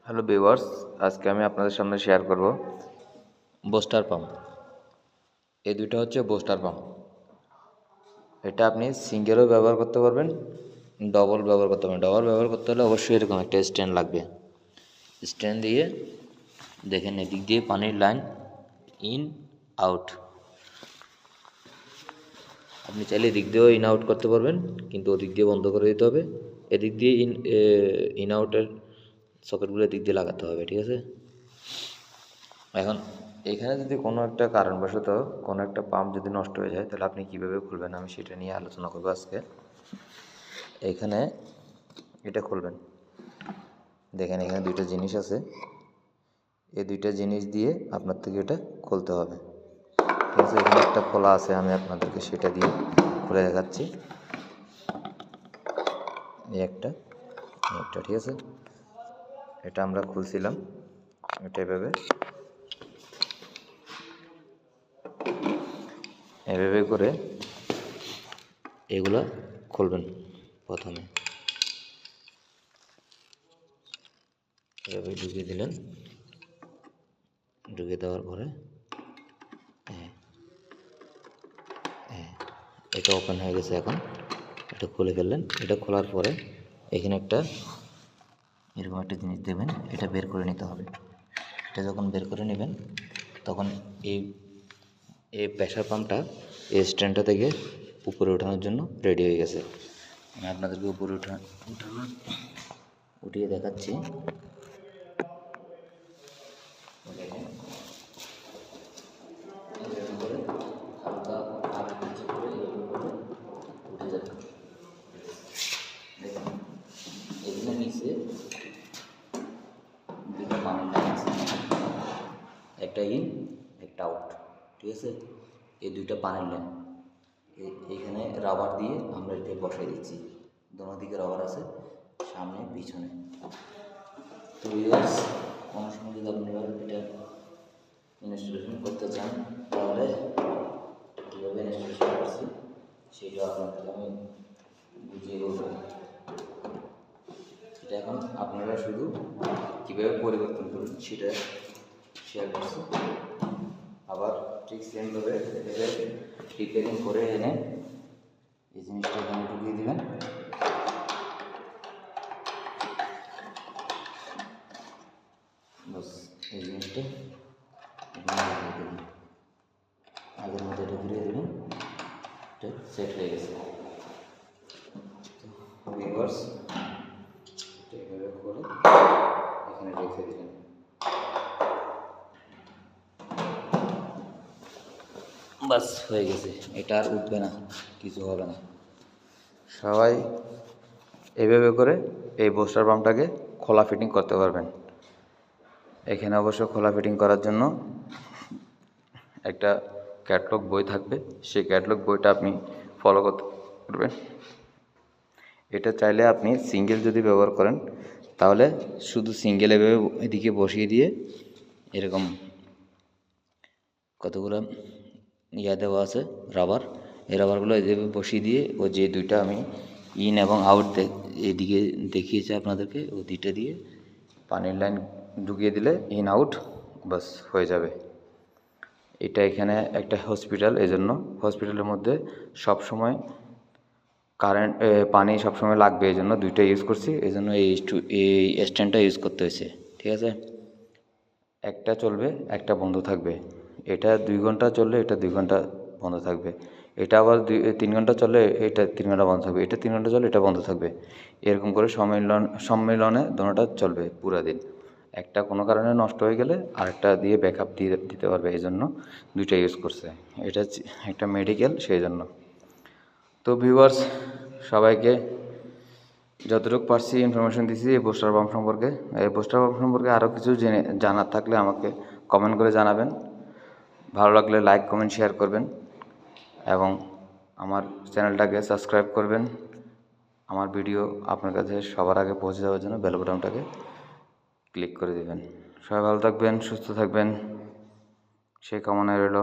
Hello viewers, আজকে আমি আপনাদের সামনে শেয়ার করব বুস্টার পাম্প। এই দুইটা হচ্ছে বুস্টার পাম্প। এটা আপনি সিঙ্গেলও ব্যবহার করতে পারবেন, ডবল ব্যবহার করতে পারবেন। ডবল ব্যবহার করতে হলে অবশ্যই এরকম একটা স্ট্যান্ড লাগবে। স্ট্যান্ড দিয়ে দেখেন এদিক দিয়ে পানির লাইন ইন আউট। আপনি চাইলে এদিক দিয়েও ইন আউট করতে পারবেন, কিন্তু ওদিক দিয়ে বন্ধ করে দিতে হবে। এদিক দিয়ে ইন আউটের সকেটগুলো এদিক দিয়ে লাগাতে হবে, ঠিক আছে। এখন এখানে যদি কোনো একটা কারণবশত কোনো একটা পাম্প যদি নষ্ট হয়ে যায়, তাহলে আপনি কীভাবে খুলবেন আমি সেটা নিয়ে আলোচনা করবো আজকে। এখানে এটা খুলবেন, দেখেন এখানে দুইটা জিনিস আছে। এই দুইটা জিনিস দিয়ে আপনার থেকে এটা খুলতে হবে, ঠিক আছে। এখানে একটা খোলা আছে, আমি আপনাদেরকে সেটা দিয়ে খুলে দেখাচ্ছি। এই একটা, ঠিক আছে। এটা আমরা খুলছিলাম, এটা এভাবে করে এগুলা খুলবেন। প্রথমে এভাবে ঢুকিয়ে দিলেন, ঢুকিয়ে দেওয়ার পরে এটা ওপেন হয়ে গেছে। এখন এটা খুলে ফেললেন। এটা খোলার পরে এখানে একটা এরকম একটা জিনিস দেবেন, এটা বের করে নিতে হবে। এটা যখন বের করে নেবেন, তখন এই এই প্রেসার পাম্পটা এই স্ট্যান্ডটা থেকে উপরে ওঠানোর জন্য রেডি হয়ে গেছে। আমি আপনাদেরকে উপরে উঠিয়ে দেখাচ্ছি। উঠে যাবে, দেখুন এখানে নিচে দুটো পানির লাইন আছে, একটা ইন একটা আউট, ঠিক আছে। এই দুইটা পানির লাইন এখানে রাবার দিয়ে আমরা এটা বসাই দিচ্ছি। দোনো দিকে রাবার আছে, সামনে পিছনে। তো ভিউয়ার্স, কোনো সময় যদি আপনি এটা ইনস্টলেশন করতে চান, তাহলে কীভাবে ইনস্টলেশন করছি সেটা আপনাদের আমি বুঝিয়ে বলবো। এটা এখন আপনারা শুধু কীভাবে পরিবর্তন করুন সেটা শেয়ার করছি। আবার ঠিক সেমভাবে এটাকে রিপেয়ারিং করে এনে এই জিনিসটা এখানে ঢুকিয়ে দেবেন। বাস এই জিনিসটা আগের মতো এটা ঘুরিয়ে দেবেন, এটা সেট হয়ে গেছে। ভিউয়ার্স, এটা এভাবে করে এখানে রেখে দিলেন। বাস হয়ে গেছে, এটা আর উঠবে না, কিছু হবে না। সবাই এভাবে করে এই বুস্টার পাম্পটাকে খোলা ফিটিং করতে পারবেন। এখানে অবশ্য খোলা ফিটিং করার জন্য একটা ক্যাটালগ বই থাকবে, সেই ক্যাটালগ বইটা আপনি ফলো করতে পারবেন। এটা চাইলে আপনি সিঙ্গেল যদি ব্যবহার করেন, তাহলে শুধু সিঙ্গেল এভাবে এদিকে বসিয়ে দিয়ে এরকম কতগুলো দেওয়া আছে রাবার, এই রাবারগুলো এভাবে বসিয়ে দিয়ে ও যে দুইটা আমি ইন এবং আউট এদিকে দেখিয়েছি আপনাদেরকে, ও দুইটা দিয়ে পানির লাইন ঢুকিয়ে দিলে ইন আউট বাস হয়ে যাবে। এটা এখানে একটা হসপিটাল, এজন্য হসপিটালের মধ্যে সবসময় কারেন্ট পানি সবসময় লাগবে, এই জন্য দুইটা ইউজ করছি। এই জন্য এই স্ট্যান্ডটা ইউজ করতে হয়েছে, ঠিক আছে। একটা চলবে, একটা বন্ধ থাকবে। এটা 2 ঘন্টা চললে এটা 2 ঘন্টা বন্ধ থাকবে। এটা আবার 3 ঘন্টা চললে এটা 3 ঘন্টা বন্ধ থাকবে। এটা 3 ঘন্টা চললে এটা বন্ধ থাকবে। এরকম করে সম্মিলনে দোনোটা চলবে পুরা দিন। একটা কোনো কারণে নষ্ট হয়ে গেলে আরেকটা দিয়ে ব্যাকআপ দিয়ে দিতে পারবে, এই জন্য দুইটা ইউজ করছে। এটা একটা মেডিকেল, সেই জন্য। তো ভিউয়ার্স, সবাইকে যতটুকু পারছি ইনফরমেশন দিছি এই বুস্টার পাম্প সম্পর্কে। এই বুস্টার পাম্প সম্পর্কে আরও কিছু জানার থাকলে আমাকে কমেন্ট করে জানাবেন। ভালো লাগলে লাইক কমেন্ট শেয়ার করবেন এবং আমার চ্যানেলটাকে সাবস্ক্রাইব করবেন। আমার ভিডিও আপনার কাছে সবার আগে পৌঁছে যাওয়ার জন্য বেল বাটনটাকে ক্লিক করে দেবেন। সবাই ভালো থাকবেন, সুস্থ থাকবেন, সেই কামনায় রইল।